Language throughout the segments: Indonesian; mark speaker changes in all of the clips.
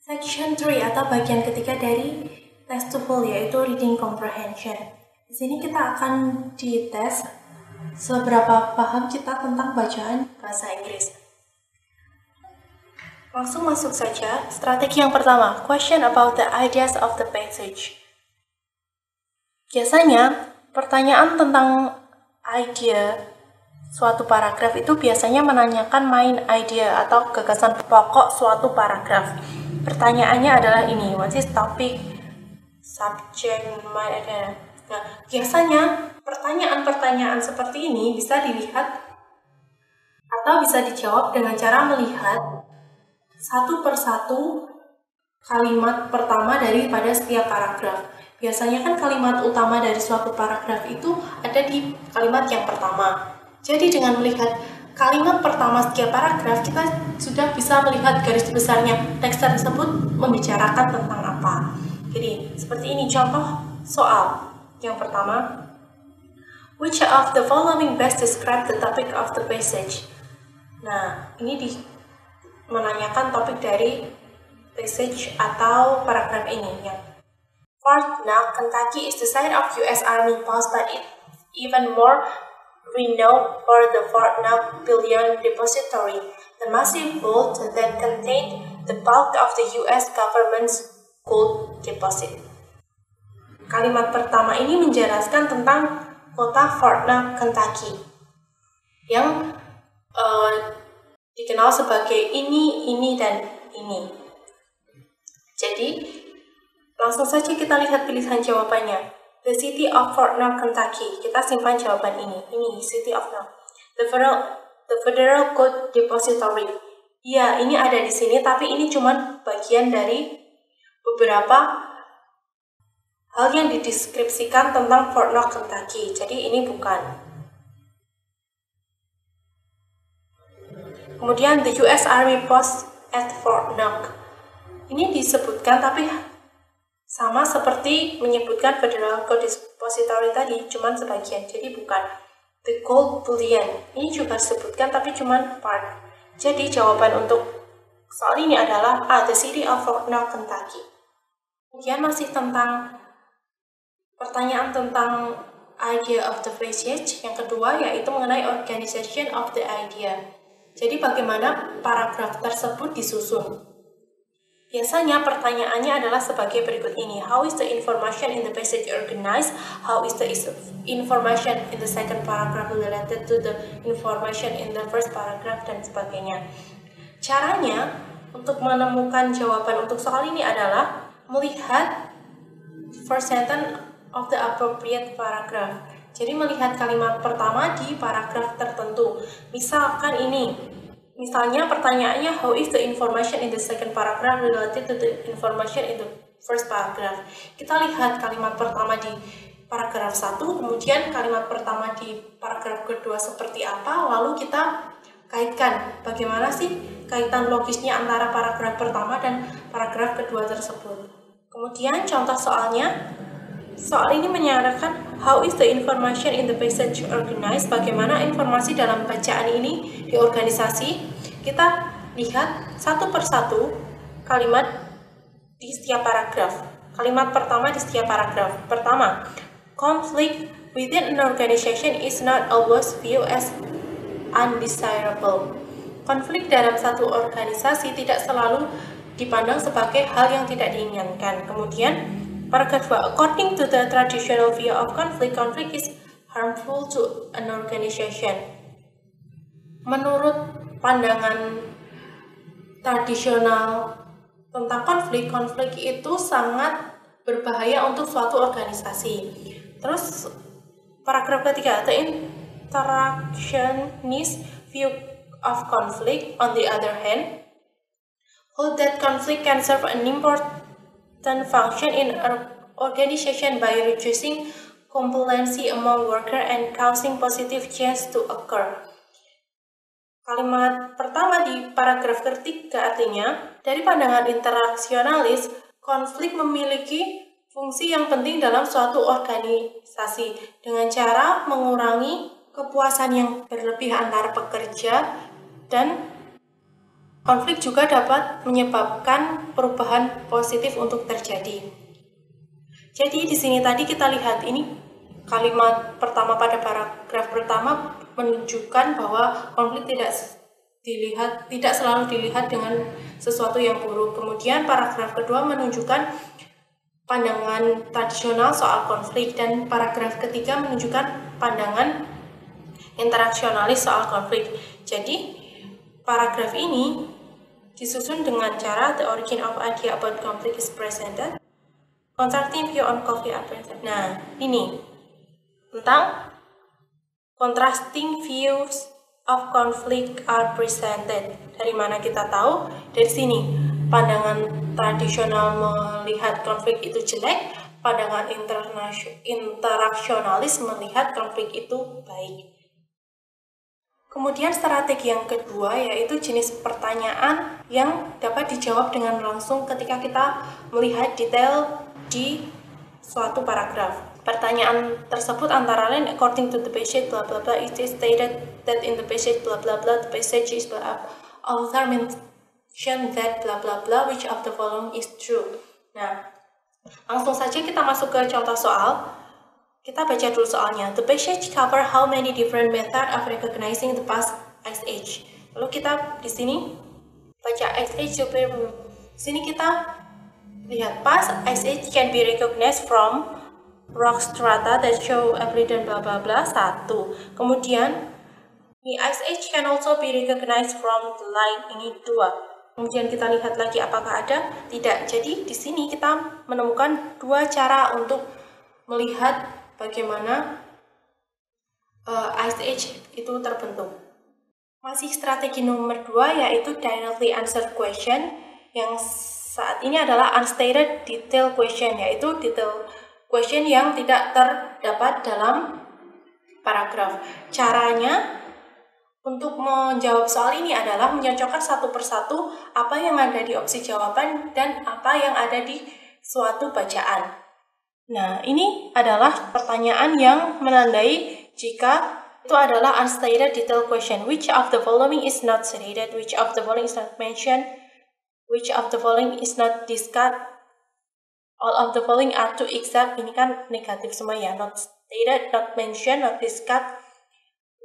Speaker 1: Section 3 atau bagian ketiga dari tes TOEFL yaitu reading comprehension. Di sini kita akan dites seberapa paham kita tentang bacaan bahasa Inggris. Langsung masuk saja. Strategi yang pertama, question about the ideas of the passage. Biasanya, pertanyaan tentang idea suatu paragraf itu biasanya menanyakan main idea atau gagasan pokok suatu paragraf. Pertanyaannya adalah ini, what is topic, subject, main idea. Nah, biasanya pertanyaan-pertanyaan seperti ini bisa dilihat atau bisa dijawab dengan cara melihat satu persatu kalimat pertama daripada setiap paragraf. Biasanya kan kalimat utama dari suatu paragraf itu ada di kalimat yang pertama. Jadi dengan melihat kalimat pertama setiap paragraf, kita sudah bisa melihat garis besarnya teks tersebut membicarakan tentang apa. Jadi seperti ini contoh soal. Yang pertama, which of the following best describe the topic of the passage? Nah, ini menanyakan topik dari passage atau paragraf ini. Yang Fort Knox, Kentucky is the site of U.S. Army post, but it's even more renowned for the Fort Knox Bullion Depository, the massive vault that contained the bulk of the U.S. government's gold deposit. Kalimat pertama ini menjelaskan tentang kota Fort Knox, Kentucky, yang dikenal sebagai ini, dan ini. Jadi, langsung saja kita lihat pilihan jawabannya. The City of Fort Knox, Kentucky. Kita simpan jawaban ini. Ini City of Knox. The Federal Gold Depository. Ya, ini ada di sini, tapi ini cuma bagian dari beberapa hal yang dideskripsikan tentang Fort Knox, Kentucky. Jadi ini bukan. Kemudian the U.S. Army Post at Fort Knox. Ini disebutkan, tapi sama seperti menyebutkan Federal Gold Depository tadi, cuman sebagian, jadi bukan. The Gold Bullion, ini juga disebutkan tapi cuman part. Jadi jawaban untuk soal ini adalah A, the City of Fort Knox, Kentucky. Kemudian masih tentang pertanyaan tentang idea of the passage. Yang kedua yaitu mengenai organization of the idea. Jadi bagaimana paragraf tersebut disusun. Biasanya pertanyaannya adalah sebagai berikut ini. How is the information in the passage organized? How is the information in the second paragraph related to the information in the first paragraph, dan sebagainya. Caranya untuk menemukan jawaban untuk soal ini adalah melihat first sentence of the appropriate paragraph. Jadi melihat kalimat pertama di paragraf tertentu. Misalkan ini. Misalnya pertanyaannya, how is the information in the second paragraph related to the information in the first paragraph? Kita lihat kalimat pertama di paragraf 1, kemudian kalimat pertama di paragraf kedua seperti apa, lalu kita kaitkan bagaimana sih kaitan logisnya antara paragraf pertama dan paragraf kedua tersebut. Kemudian contoh soalnya, soal ini menyarankan how is the information in the passage organized, bagaimana informasi dalam bacaan ini diorganisasi. Kita lihat satu persatu kalimat di setiap paragraf. Kalimat pertama di setiap paragraf. Pertama, conflict within an organization is not always viewed as undesirable. Konflik dalam satu organisasi tidak selalu dipandang sebagai hal yang tidak diinginkan. Kemudian paragraf 2, according to the traditional view of conflict is harmful to an organization. Menurut pandangan tradisional tentang konflik itu sangat berbahaya untuk suatu organisasi. Terus paragraf ketiga, the interactionist view of conflict on the other hand hold that conflict can serve an important function in an organization by reducing complacency among workers and causing positive change to occur. Kalimat pertama di paragraf ketiga artinya, dari pandangan interaksionalis, konflik memiliki fungsi yang penting dalam suatu organisasi dengan cara mengurangi kepuasan yang berlebih antara pekerja dan Konflik juga dapat menyebabkan perubahan positif untuk terjadi. Jadi di sini tadi kita lihat ini kalimat pertama pada paragraf pertama menunjukkan bahwa konflik tidak selalu dilihat dengan sesuatu yang buruk. Kemudian paragraf kedua menunjukkan pandangan tradisional soal konflik, dan paragraf ketiga menunjukkan pandangan interaksionalis soal konflik. Jadi paragraf ini disusun dengan cara the origin of idea about conflict is presented, contrasting view on conflict are presented. Nah, ini tentang contrasting views of conflict are presented. Dari mana kita tahu? Dari sini, pandangan tradisional melihat konflik itu jelek, pandangan interaksionalis melihat konflik itu baik. Kemudian strategi yang kedua yaitu jenis pertanyaan yang dapat dijawab dengan langsung ketika kita melihat detail di suatu paragraf. Pertanyaan tersebut antara lain according to the passage blah blah blah, it is stated that in the passage blah blah blah, the passage is blah blah, author mention that blah blah blah, which of the following is true. Nah, langsung saja kita masuk ke contoh soal. Kita baca dulu soalnya. The passage cover how many different methods of recognizing the past ice age. Lalu kita di sini baca ice age. Di sini kita lihat past ice age can be recognized from rock strata that show evidence bla bla bla 1. Kemudian the ice age can also be recognized from the line, ini 2. Kemudian kita lihat lagi apakah ada? Tidak. Jadi di sini kita menemukan dua cara untuk melihat bagaimana ice age itu terbentuk. Masih strategi nomor 2 yaitu directly answer question, yang saat ini adalah unstated detail question, yaitu detail question yang tidak terdapat dalam paragraf. Caranya untuk menjawab soal ini adalah menyocokkan satu persatu apa yang ada di opsi jawaban dan apa yang ada di suatu bacaan. Nah, ini adalah pertanyaan yang menandai jika itu adalah unstated detail question. Which of the following is not stated? Which of the following is not mentioned? Which of the following is not discussed? All of the following are true except, ini kan negatif semua ya, not stated, not mentioned, not discussed,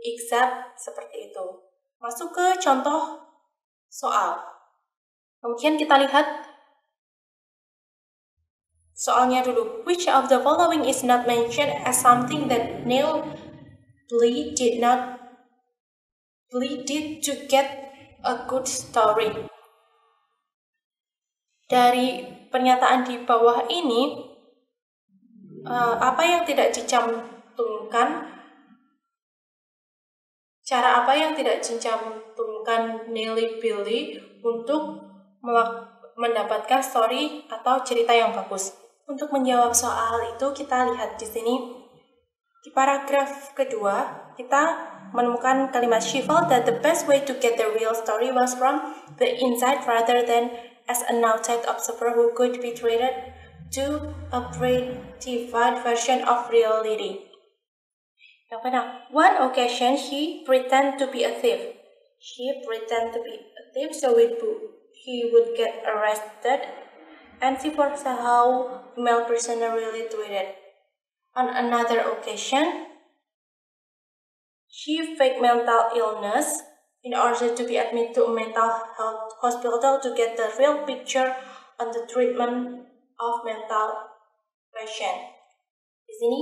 Speaker 1: except, seperti itu. Masuk ke contoh soal. Kemudian kita lihat soalnya dulu. Which of the following is not mentioned as something that Neil Bly did to get a good story? Dari pernyataan di bawah ini, apa yang tidak dicantumkan, cara apa yang tidak dicantumkan Neil Bly untuk mendapatkan story atau cerita yang bagus? Untuk menjawab soal itu kita lihat di sini di paragraf kedua kita menemukan kalimat she felt that the best way to get the real story was from the inside rather than as an outside observer who could be treated to a prettified version of reality. Yang kedua, one occasion she pretended to be a thief. She pretended to be a thief so he would get arrested, and she foresaw how female prisoner really treated. On another occasion, she faked mental illness in order to be admitted to a mental health hospital to get the real picture on the treatment of mental patient. Di sini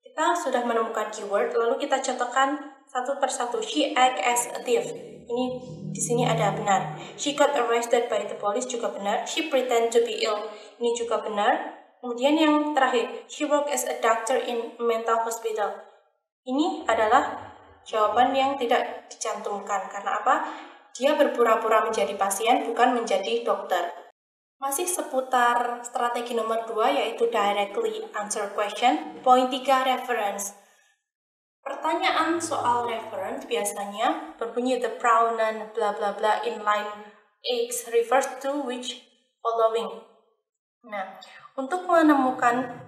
Speaker 1: kita sudah menemukan keyword, lalu kita contohkan satu persatu. She act as a thief. Ini di sini ada benar. She got arrested by the police juga benar. She pretend to be ill. Ini juga benar. Kemudian yang terakhir, she worked as a doctor in a mental hospital. Ini adalah jawaban yang tidak dicantumkan. Karena apa? Dia berpura-pura menjadi pasien, bukan menjadi dokter. Masih seputar strategi nomor 2, yaitu directly answer question. Poin 3, reference. Pertanyaan soal reference biasanya berbunyi the pronoun bla bla bla in line X refers to which following. Nah, untuk menemukan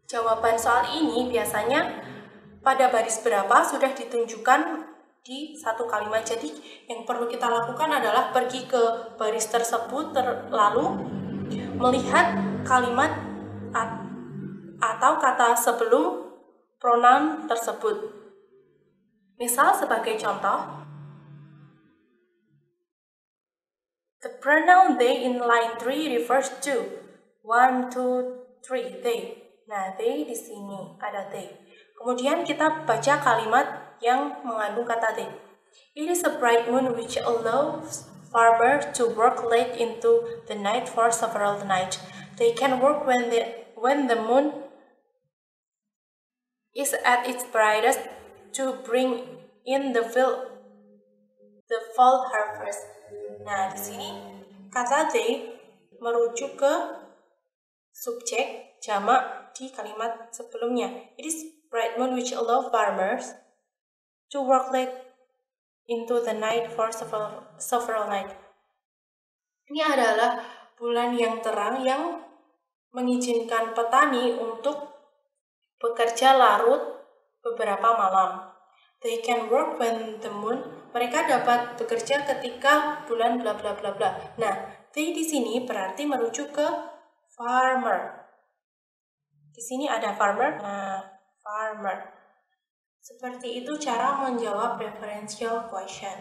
Speaker 1: jawaban soal ini biasanya pada baris berapa sudah ditunjukkan di satu kalimat. Jadi yang perlu kita lakukan adalah pergi ke baris tersebut lalu melihat kalimat atau kata sebelum pronoun tersebut. Misal sebagai contoh, the pronoun they in line 3 refers to 1, 2, 3, they. Nah, they di sini ada they. Kemudian kita baca kalimat yang mengandung kata they. It is a bright moon which allows farmers to work late into the night for several nights. They can work when the moon is at its brightest to bring in the fall harvest. Nah, di sini kata they merujuk ke subjek jamak di kalimat sebelumnya. It is bright moon which allow farmers to work late into the night for several nights. Ini adalah bulan yang terang yang mengizinkan petani untuk bekerja larut beberapa malam. They can work when the moon. Mereka dapat bekerja ketika bulan bla bla bla bla. Nah, they di sini berarti merujuk ke farmer. Di sini ada farmer. Nah, farmer. Seperti itu cara menjawab referential question.